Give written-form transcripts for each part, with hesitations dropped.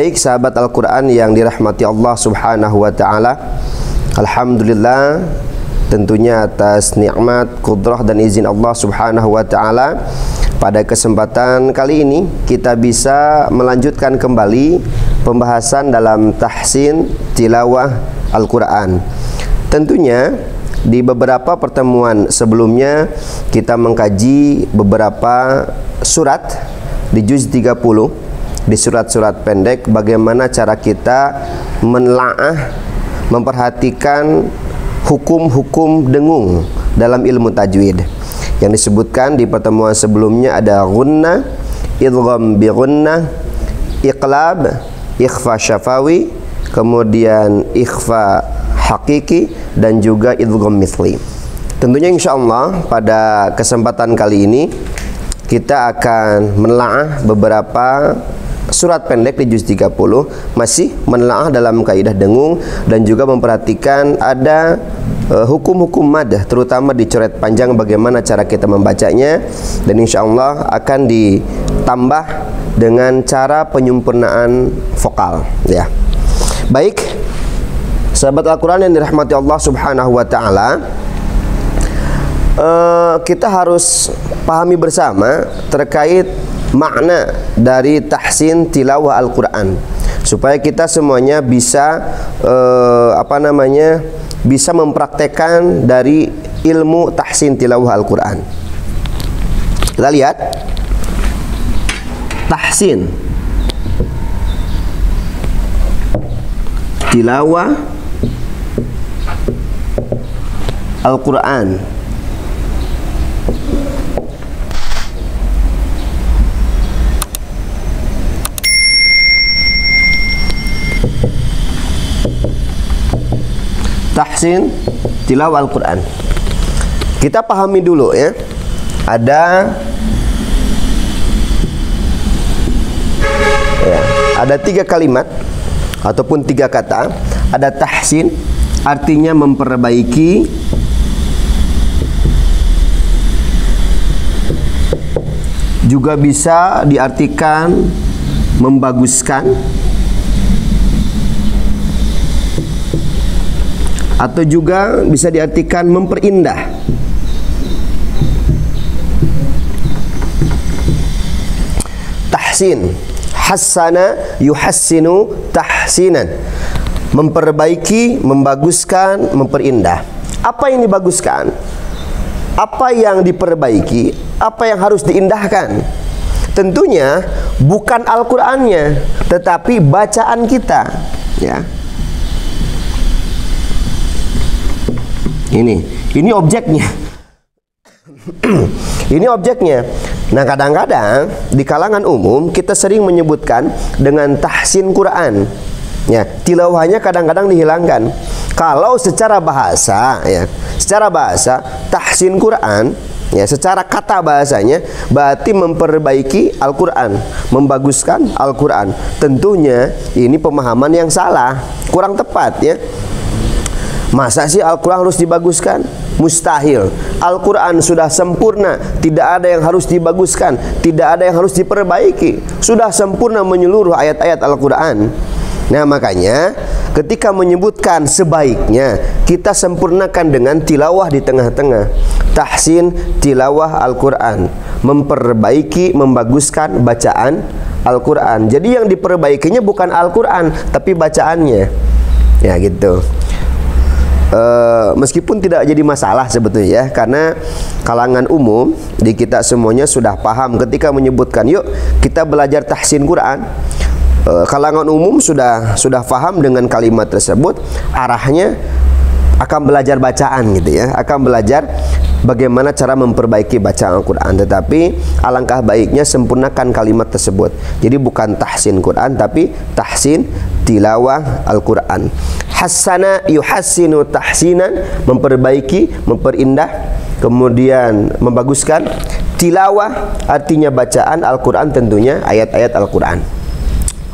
Baik sahabat Al-Quran yang dirahmati Allah subhanahu wa ta'ala, alhamdulillah tentunya atas nikmat, kudrah dan izin Allah subhanahu wa ta'ala, pada kesempatan kali ini kita bisa melanjutkan kembali pembahasan dalam tahsin tilawah Al-Quran. Tentunya di beberapa pertemuan sebelumnya kita mengkaji beberapa surat di juz 30, di surat-surat pendek, bagaimana cara kita menelaah, memperhatikan hukum-hukum dengung dalam ilmu tajwid. Yang disebutkan di pertemuan sebelumnya ada gunnah, idgham bi gunnah, iqlab, ikhfa syafawi, kemudian ikhfa hakiki, dan juga idgham mithli. Tentunya insyaallah pada kesempatan kali ini kita akan menelaah beberapa surat pendek di juz 30, masih menelaah dalam kaidah dengung dan juga memperhatikan ada hukum-hukum madah, terutama di coret panjang bagaimana cara kita membacanya, dan insyaallah akan ditambah dengan cara penyempurnaan vokal ya. Baik sahabat Al-Quran yang dirahmati Allah subhanahu wa ta'ala, kita harus pahami bersama terkait makna dari tahsin tilawah Al-Quran, supaya kita semuanya bisa bisa mempraktekkan dari ilmu tahsin tilawah Al-Quran. Kita lihat tahsin tilawah Al-Quran. Tahsin tilawah Al-Quran. Kita pahami dulu ya. Ada 3 kalimat ataupun 3 kata. Ada tahsin, artinya memperbaiki, juga bisa diartikan membaguskan, atau juga bisa diartikan memperindah. Tahsin, hassana yuhassinu tahsinan, memperbaiki, membaguskan, memperindah. Apa yang dibaguskan? Apa yang diperbaiki? Apa yang harus diindahkan? Tentunya bukan Al-Qur'annya, tetapi bacaan kita ya. Ini objeknya. Ini objeknya. Nah, kadang-kadang di kalangan umum kita sering menyebutkan dengan tahsin Quran. Ya, tilawahnya kadang-kadang dihilangkan. Kalau secara bahasa ya, secara bahasa tahsin Quran ya, secara kata bahasanya berarti memperbaiki Al-Quran, membaguskan Al-Quran. Tentunya ini pemahaman yang salah, kurang tepat ya. Masa sih Al-Quran harus dibaguskan? Mustahil. Al-Quran sudah sempurna, tidak ada yang harus dibaguskan, tidak ada yang harus diperbaiki. Sudah sempurna menyeluruh ayat-ayat Al-Quran. Nah, makanya ketika menyebutkan sebaiknya, kita sempurnakan dengan tilawah di tengah-tengah. Tahsin tilawah Al-Quran, memperbaiki, membaguskan bacaan Al-Quran. Jadi yang diperbaikinya bukan Al-Quran, tapi bacaannya. Ya gitu. Meskipun tidak jadi masalah sebetulnya ya, karena kalangan umum di kita semuanya sudah paham ketika menyebutkan yuk kita belajar tahsin Quran. Kalangan umum sudah paham dengan kalimat tersebut, arahnya akan belajar bacaan gitu ya, akan belajar bagaimana cara memperbaiki bacaan Al-Quran. Tetapi alangkah baiknya sempurnakan kalimat tersebut. Jadi bukan tahsin Quran, tapi tahsin tilawah Al-Quran. Hassana yuhassinu tahsinan, memperbaiki, memperindah, kemudian membaguskan. Tilawah artinya bacaan Al-Quran, tentunya ayat-ayat Al-Quran.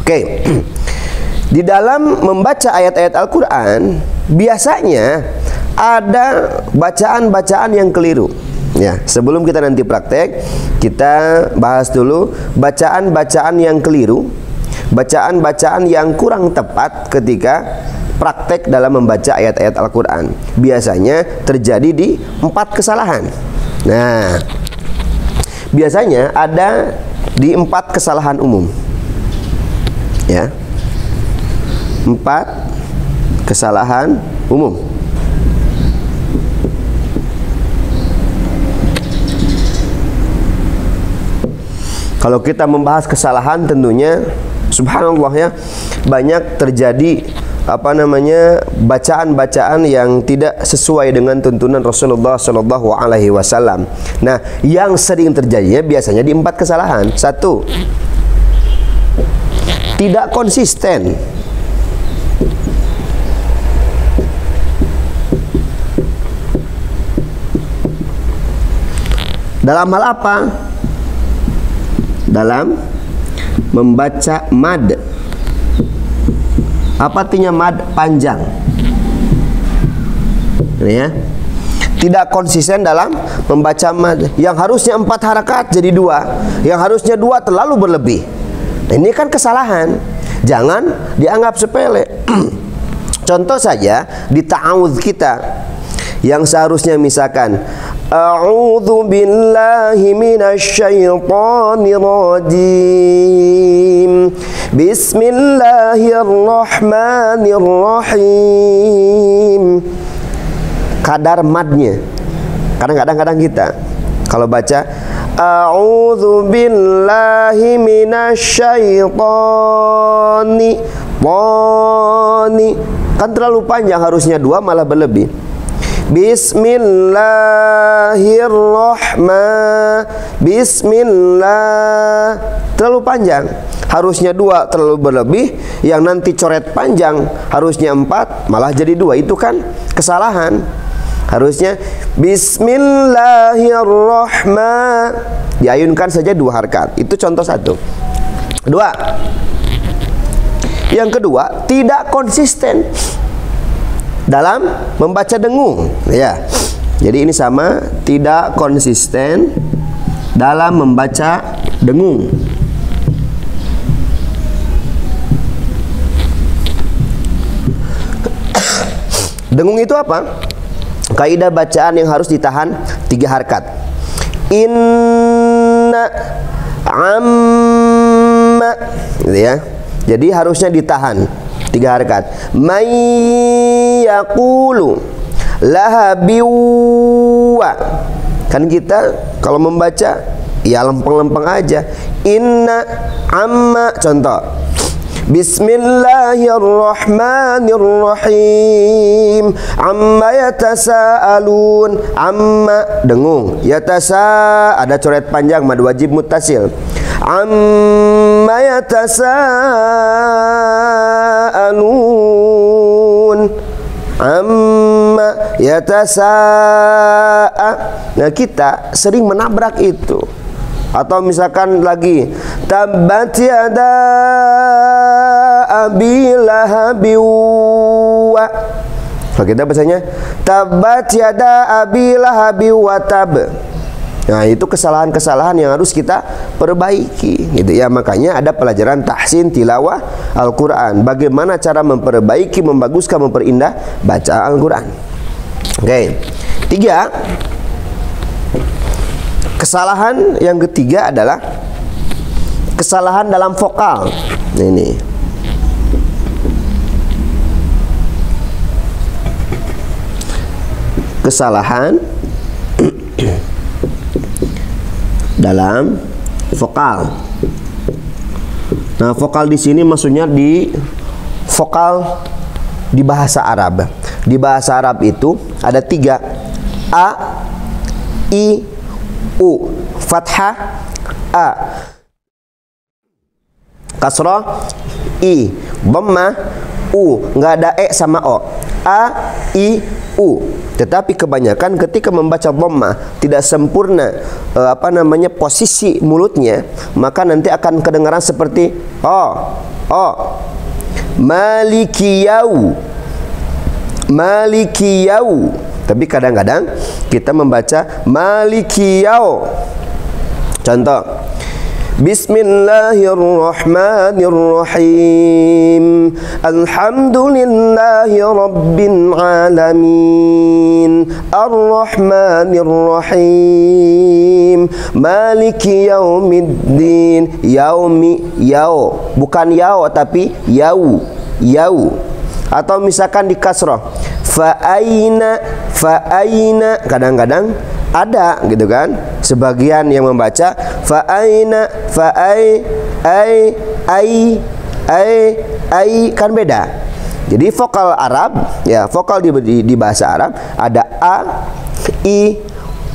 Oke. Di dalam membaca ayat-ayat Al-Quran biasanya ada bacaan-bacaan yang keliru. Ya, sebelum kita nanti praktek, kita bahas dulu bacaan-bacaan yang keliru. bacaan-bacaan yang kurang tepat ketika praktek dalam membaca ayat-ayat Al-Quran. Biasanya terjadi di 4 kesalahan. Nah, biasanya ada di 4 kesalahan umum, ya, 4 kesalahan umum. Kalau kita membahas kesalahan, tentunya subhanallah ya, banyak terjadi bacaan-bacaan yang tidak sesuai dengan tuntunan Rasulullah Shallallahu Alaihi Wasallam. Nah, yang sering terjadinya biasanya di 4 kesalahan. 1, tidak konsisten. Dalam hal apa? Dalam membaca mad. Apa artinya mad? Panjang. Ini ya. Tidak konsisten dalam membaca mad. Yang harusnya 4 harakat jadi 2. Yang harusnya 2 terlalu berlebih. Nah, ini kan kesalahan. Jangan dianggap sepele. Contoh saja di ta'awudz kita, yang seharusnya misalkan a'udzu billahi minasyaitonir rajim, bismillahirrahmanirrahim. Kadar madnya. Kadang-kadang kita kalau baca a'udzu billahi minasyaitonir rajim, kan terlalu panjang, harusnya 2 malah berlebih. Bismillah, terlalu panjang, harusnya 2 terlalu berlebih. Yang nanti coret panjang harusnya 4 malah jadi 2. Itu kan kesalahan. Harusnya bismillahirrahman, diayunkan saja 2 harakat. Itu contoh 1. 2, yang kedua, tidak konsisten dalam membaca dengung, ya. Jadi ini sama, tidak konsisten dalam membaca dengung. Dengung itu apa? Kaidah bacaan yang harus ditahan 3 harakat. Inna, amma, gitu ya. Jadi harusnya ditahan 3 harakat. Yaqulu laha biwa. Kan kita kalau membaca ya lempeng-lempeng aja. Inna, amma, contoh bismillahirrahmanirrahim, amma yatasaalun, amma dengung, yatasa ada coret panjang, mad wajib muttasil. Amma yatasaalun, amma yatasaa. Nah, kita sering menabrak itu. Atau misalkan lagi tabbat yada abi lahabi wa. Kalau kita bacanya tabbat yada abi lahabi wa tab. Nah, itu kesalahan-kesalahan yang harus kita perbaiki, gitu ya. Makanya ada pelajaran tahsin tilawah Al-Quran. Bagaimana cara memperbaiki, membaguskan, memperindah bacaan Al-Quran. Oke. 3, kesalahan yang ketiga adalah kesalahan dalam vokal. Ini kesalahan dalam vokal. Nah, vokal di sini maksudnya di vokal di bahasa Arab. Di bahasa Arab itu ada 3, a, i, u. Fathah a, kasrah i, dhammah u. Nggak ada e sama o. A, i, u. Tetapi kebanyakan ketika membaca dhammah tidak sempurna posisi mulutnya, maka nanti akan kedengaran seperti malikiyau, malikiyau. Tapi kadang-kadang kita membaca malikiyau. Contoh Bismillahirrahmanirrahim. Alhamdulillahi rabbil alamin. Ar-Rahmanir-Rahim. Maliki yaumiddin. Bukan yau tapi yau. Atau misalkan di kasrah, fa'aina, kadang-kadang ada gitu kan, sebagian yang membaca fa'aina, ai kan beda. Jadi vokal Arab, ya vokal di bahasa Arab ada a, i,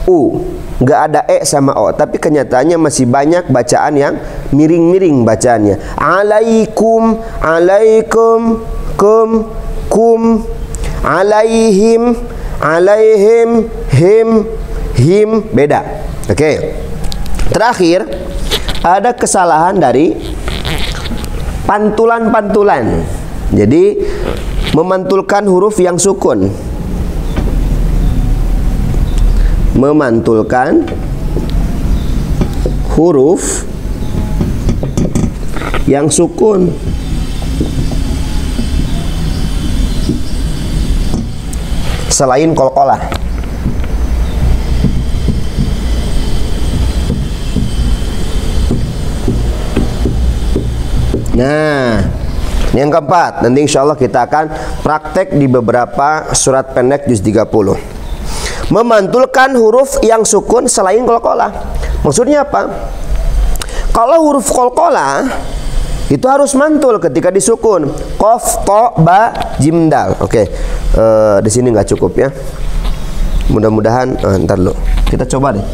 u, nggak ada e sama o, tapi kenyataannya masih banyak bacaan yang miring-miring bacaannya. Alaikum, kum, alaihim, him, beda. Oke. Terakhir, ada kesalahan dari pantulan-pantulan. Jadi memantulkan huruf yang sukun. Memantulkan huruf yang sukun. Selain qalqalah. Nah, yang keempat, nanti insya Allah kita akan praktek di beberapa surat pendek juz 30. Memantulkan huruf yang sukun selain qalqalah. Maksudnya apa? Kalau huruf qalqalah itu harus mantul ketika disukun. Qaf, ta, ba, jim, dal. Oke. Di sini nggak cukup ya. Mudah-mudahan ntar lo. Kita coba deh.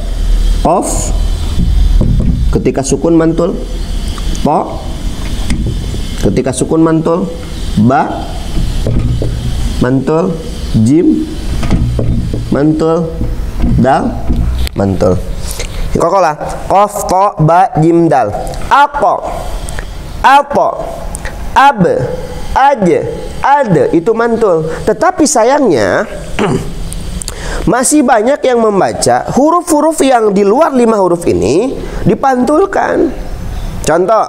Qaf ketika sukun mantul. Ta ketika sukun mantul. Ba mantul. Jim mantul. Dal mantul. Qalqalah. Qaf, ta, ba, jim, dal. Apa? Ab, aj, ad, itu mantul. Tetapi sayangnya masih banyak yang membaca huruf-huruf yang di luar 5 huruf ini dipantulkan. Contoh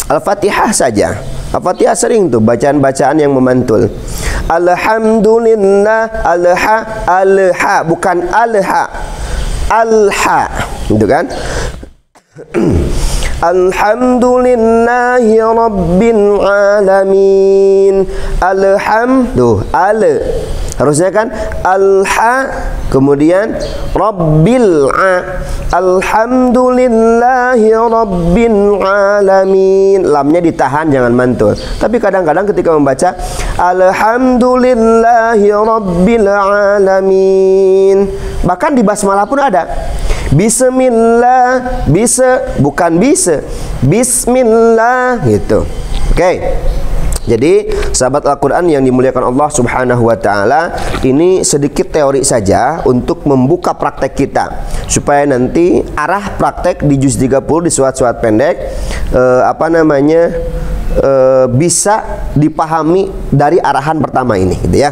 Al-Fatihah saja. Al-Fatihah sering tuh bacaan-bacaan yang memantul. Alhamdulillah, alha, bukan alha, gitu kan? Alhamdulillahi rabbil alamin. Harusnya kan alha kemudian rabbil alhamdulillahi rabbil alamin. Lamnya ditahan, jangan mantul. Tapi kadang-kadang ketika membaca alhamdulillahi rabbil alamin, bahkan di basmalah pun ada bismillah, bismillah gitu. Oke. Jadi sahabat Al-Quran yang dimuliakan Allah Subhanahu wa ta'ala, ini sedikit teori saja untuk membuka praktek kita, supaya nanti arah praktek di juz 30 di surat-surat pendek bisa dipahami dari arahan pertama ini gitu ya.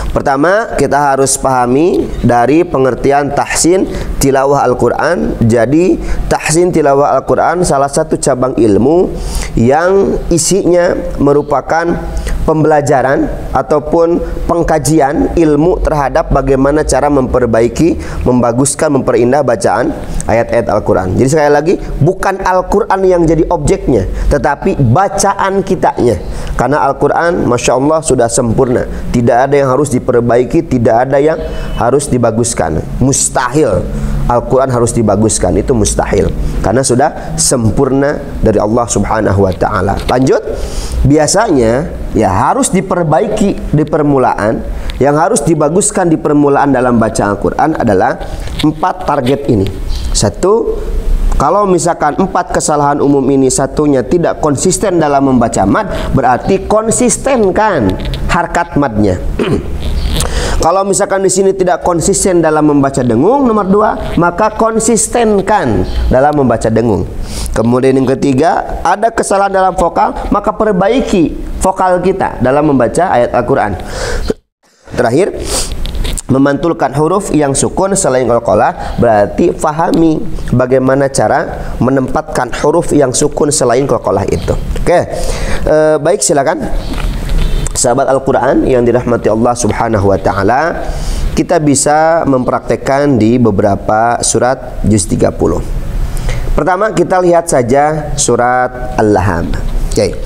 Pertama, kita harus pahami dari pengertian tahsin tilawah Al-Quran. Jadi tahsin tilawah Al-Quran salah satu cabang ilmu yang isinya merupakan pembelajaran ataupun pengkajian ilmu terhadap bagaimana cara memperbaiki, membaguskan, memperindah bacaan ayat-ayat Al-Quran. Jadi sekali lagi, bukan Al-Quran yang jadi objeknya, tetapi bacaan kitanya. Karena Al-Quran Masya Allah sudah sempurna, tidak ada yang harus diperbaiki, tidak ada yang harus dibaguskan. Mustahil Al-Quran harus dibaguskan, itu mustahil, karena sudah sempurna dari Allah Subhanahu wa ta'ala. Lanjut, biasanya ya harus diperbaiki di permulaan. Yang harus dibaguskan di permulaan dalam baca Al-Quran adalah 4 target ini. 1, kalau misalkan 4 kesalahan umum ini satunya tidak konsisten dalam membaca mad, berarti konsistenkan harkat madnya. Kalau misalkan di sini tidak konsisten dalam membaca dengung, nomor 2, maka konsistenkan dalam membaca dengung. Kemudian yang ketiga, ada kesalahan dalam vokal, maka perbaiki vokal kita dalam membaca ayat Al-Quran. Terakhir, memantulkan huruf yang sukun selain qalqalah, berarti fahami bagaimana cara menempatkan huruf yang sukun selain qalqalah itu. Oke. Baik, silakan sahabat Al-Qur'an yang dirahmati Allah Subhanahu wa taala, kita bisa mempraktekkan di beberapa surat juz 30. Pertama kita lihat saja surat Al-Lahab. Oke.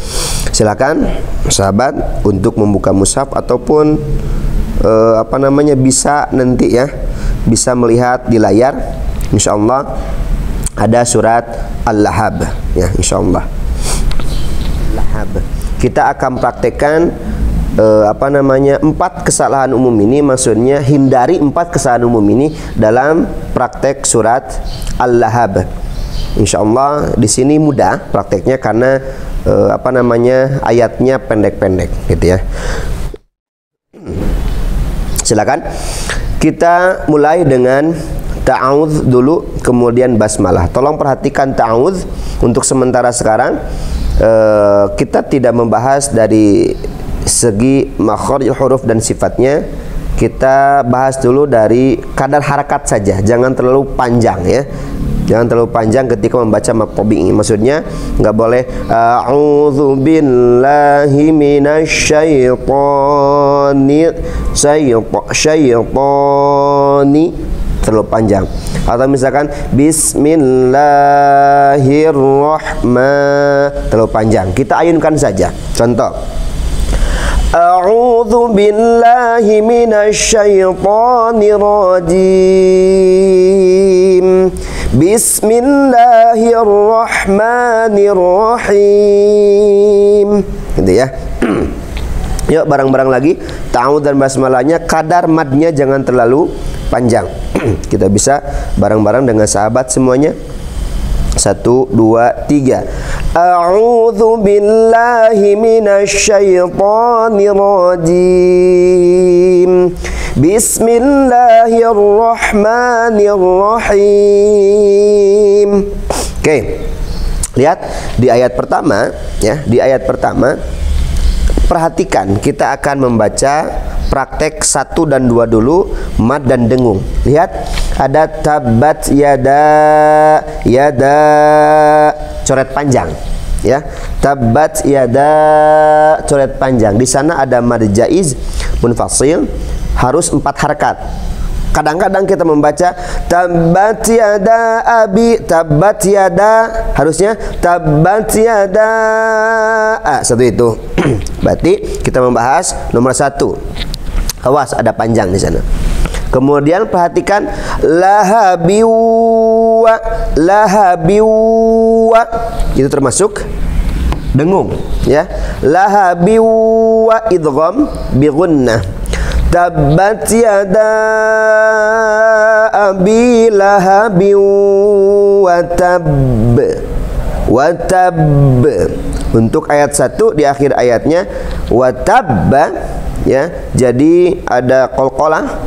Silakan sahabat untuk membuka mushaf ataupun bisa nanti ya, bisa melihat di layar. Insyaallah ada surat Al-Lahab ya, insyaallah. Lahab. Kita akan praktekkan 4 kesalahan umum ini, maksudnya hindari 4 kesalahan umum ini dalam praktek surat Al-Lahab. Insyaallah di sini mudah prakteknya karena ayatnya pendek-pendek gitu ya. Silakan kita mulai dengan ta'awudz dulu, kemudian basmalah. Tolong perhatikan ta'awudz untuk sementara sekarang. Kita tidak membahas dari segi makhraj huruf dan sifatnya. Kita bahas dulu dari kadar harakat saja, jangan terlalu panjang ya. Jangan terlalu panjang ketika membaca maqtubi. Maksudnya nggak boleh a'udzu billahi minasyaitonir terlalu panjang. Atau misalkan bismillahirrahmanirrahim terlalu panjang. Kita ayunkan saja. Contoh, a'udzu billahi minasyaitonirrajim. Bismillahirrahmanirrahim. Gitu ya. Yuk bareng-bareng lagi. Ta'awudz dan basmalahnya kadar madnya jangan terlalu panjang. Kita bisa bareng-bareng dengan sahabat semuanya. 1, 2, 3. A'udzu billahi minasyaitonirrajim. Bismillahirrahmanirrahim. Oke. Lihat di ayat pertama ya, di ayat pertama perhatikan, kita akan membaca praktek 1 dan 2 dulu, mad dan dengung. Lihat ada tabat yada coret panjang ya. Tabat yada coret panjang. Di sana ada mad jaiz munfasil harus 4 harakat. Kadang-kadang kita membaca tabat yada abi, tabat yada, harusnya tabat yada satu itu. Berarti kita membahas nomor 1. Awas ada panjang di sana. Kemudian perhatikan lahabiwa, itu termasuk dengung ya. Lahabiwa idgham bi gunnah. Tabbat yada abi lahabi wa tab. Untuk ayat 1 di akhir ayatnya wa tabba ya. Jadi ada qalqalah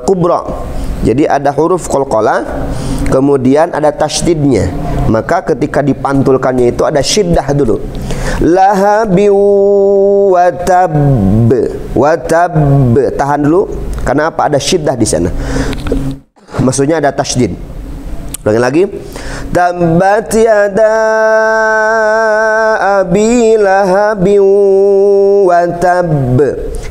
kubra. Jadi ada huruf qalqalah, kemudian ada tasydidnya. Maka ketika dipantulkannya itu ada syiddah dulu. Lahabi wa tab. Tahan dulu. Karena apa? Ada syiddah di sana. Maksudnya ada tasydid. Ulangi lagi. Tabbat yada abi lahabi wa tab.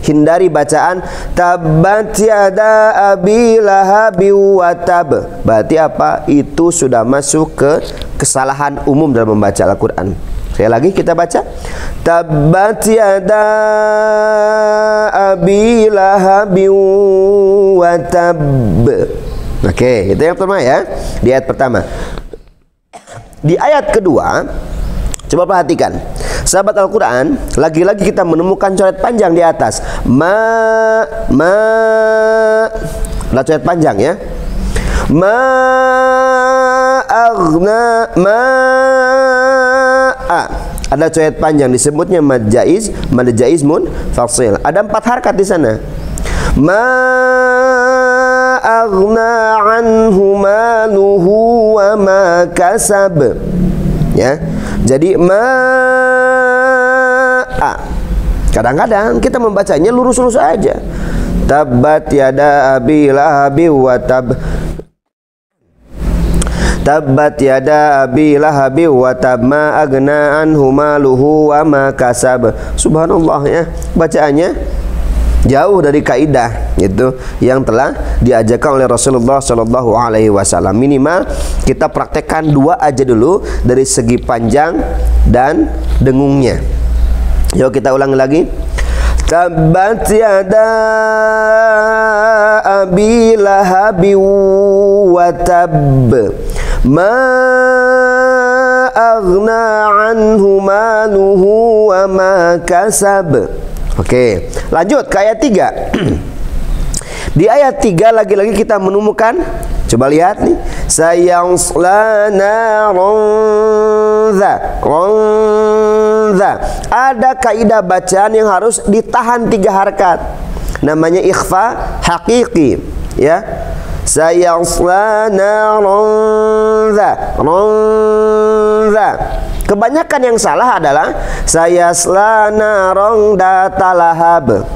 Hindari bacaan tabbat yada abi lahabi wa tab. Berarti apa? Itu sudah masuk ke kesalahan umum dalam membaca Al-Quran. Sekali lagi kita baca tabbat yada abi lahabi wa tab. Oke, itu yang pertama ya. Di ayat pertama. Di ayat kedua, coba perhatikan. Sahabat Al-Quran, lagi-lagi kita menemukan coret panjang di atas. Ada coret panjang ya. Ada coret panjang, disebutnya mad jaiz munfasil. Ada 4 harakat di sana. Aghna anhu maluhu wa ma kasab ya. Jadi kadang-kadang kita membacanya lurus-lurus aja. Tabbat yada abi lahabi wa tab. Tabbat yada abi lahabi wa tab ma agna anhu maluhu wa ma kasab. Subhanallah ya, bacaannya jauh dari kaidah itu yang telah diajarkan oleh Rasulullah Shallallahu Alaihi Wasallam. Minimal kita praktekkan 2 aja dulu dari segi panjang dan dengungnya. Yuk kita ulang lagi. Tabbat yada abi lahabi wa tab ma aghna anhu maluhu wa ma kasab. Oke, lanjut ke ayat 3. Di ayat 3 lagi-lagi kita menemukan, coba lihat nih, sayasla naron za. Ada kaidah bacaan yang harus ditahan 3 harakat. Namanya ikhfa haqiqi, ya. Sayasla naron za. Kebanyakan yang salah adalah sayasla naron datalahab.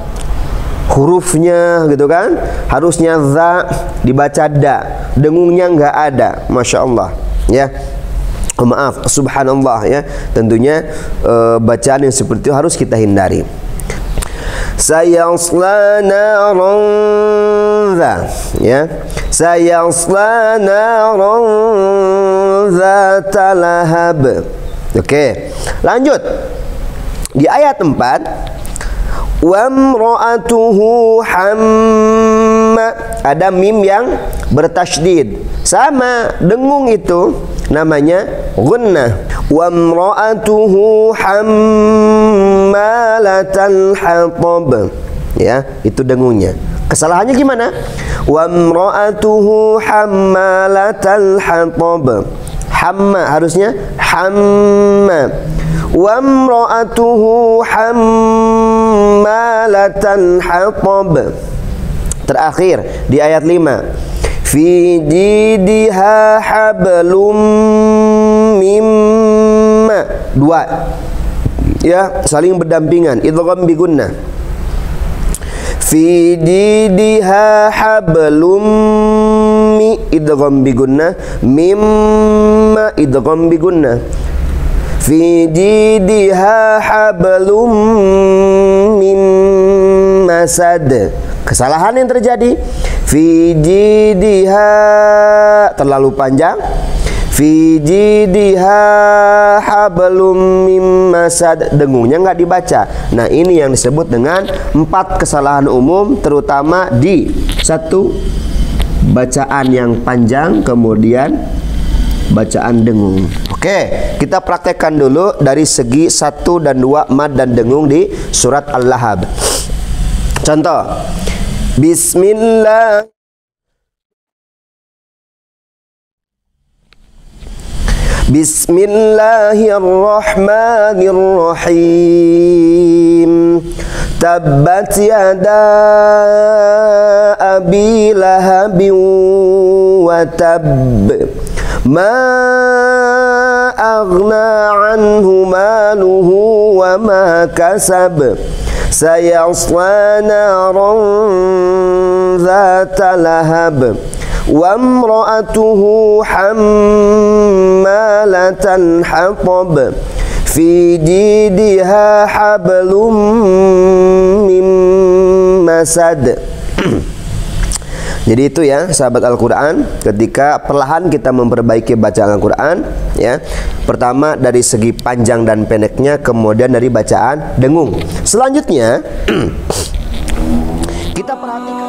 Hurufnya gitu kan, harusnya za dibaca da, dengungnya nggak ada. Masya Allah ya. Oh, maaf, subhanallah ya. Tentunya bacaan yang seperti itu harus kita hindari. Sayasla naron za, ya. Sayasla naron zatalahab. Oke, lanjut di ayat 4. Wamra'atuhu hamma. Ada mim yang bertasydid, sama dengung itu namanya gunnah. Wamra'atuhu hammalatal hatab, ya, itu dengungnya. Kesalahannya gimana? Wamra'atuhu hammalatal hatab. Hamma harusnya hamma. Wamra'atuhu hammalatal hatab. Terakhir di ayat 5. Fi jidha hablum mimma. 2 ya, saling berdampingan, idgham bi gunnah. Fi jidha hablum mi, idgham bi gunnah. Mimma, idgham bi gunnah. Fi jidha hablum min masad. Kesalahan yang terjadi, fi jidha terlalu panjang, fi jidha hablum min masad, dengungnya nggak dibaca. Nah, ini yang disebut dengan 4 kesalahan umum, terutama di 1, bacaan yang panjang, kemudian bacaan dengung. Oke, kita praktekkan dulu dari segi 1 dan 2 mad dan dengung di surat Al-Lahab. Contoh, Bismillah. Bismillahirrahmanirrahim. Tabbat yada abi lahabin wa tab. Ma aghna anhu maluhu wa ma kasab. Sayasla naran zata lahab. Wa imra'atuhu hammalatal hatab. Fi jidha hablum min masad. Jadi itu ya sahabat Al-Quran, ketika perlahan kita memperbaiki bacaan Al-Quran ya. Pertama dari segi panjang dan pendeknya, kemudian dari bacaan dengung. Selanjutnya kita perhatikan